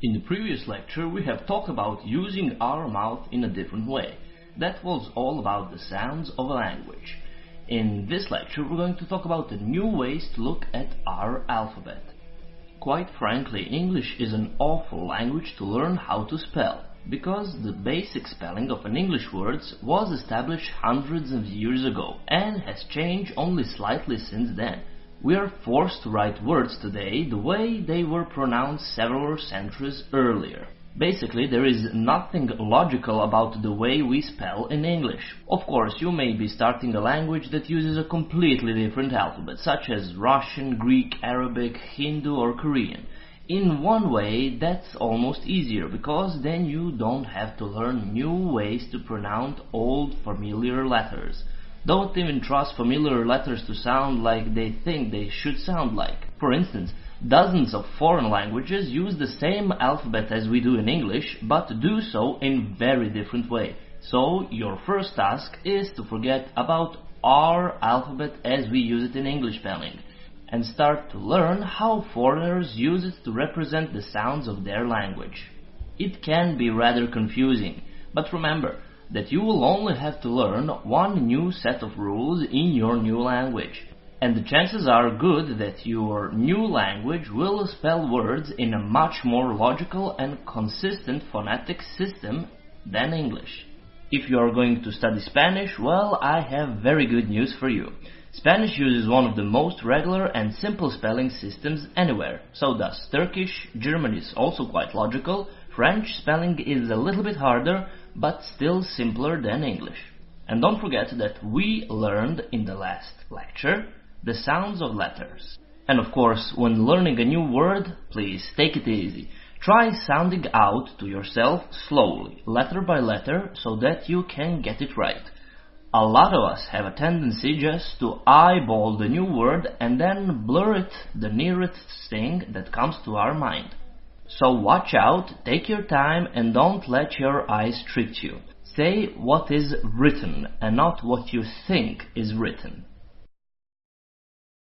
In the previous lecture we have talked about using our mouth in a different way. That was all about the sounds of a language. In this lecture we're going to talk about the new ways to look at our alphabet. Quite frankly, English is an awful language to learn how to spell, because the basic spelling of an English word was established hundreds of years ago and has changed only slightly since then. We are forced to write words today the way they were pronounced several centuries earlier. Basically, there is nothing logical about the way we spell in English. Of course, you may be starting a language that uses a completely different alphabet, such as Russian, Greek, Arabic, Hindu or Korean. In one way, that's almost easier, because then you don't have to learn new ways to pronounce old familiar letters. Don't even trust familiar letters to sound like they think they should sound like. For instance, dozens of foreign languages use the same alphabet as we do in English, but do so in very different way. So your first task is to forget about our alphabet as we use it in English spelling, and start to learn how foreigners use it to represent the sounds of their language. It can be rather confusing, but remember that you will only have to learn one new set of rules in your new language, and the chances are good that your new language will spell words in a much more logical and consistent phonetic system than English. If you are going to study Spanish, well, I have very good news for you. Spanish uses one of the most regular and simple spelling systems anywhere. So does Turkish. German is also quite logical. French spelling is a little bit harder, but still simpler than English. And don't forget that we learned in the last lecture the sounds of letters. And of course, when learning a new word, please take it easy. Try sounding out to yourself slowly, letter by letter, so that you can get it right. A lot of us have a tendency just to eyeball the new word and then blur it the nearest thing that comes to our mind. So watch out, take your time, and don't let your eyes trick you. Say what is written and not what you think is written.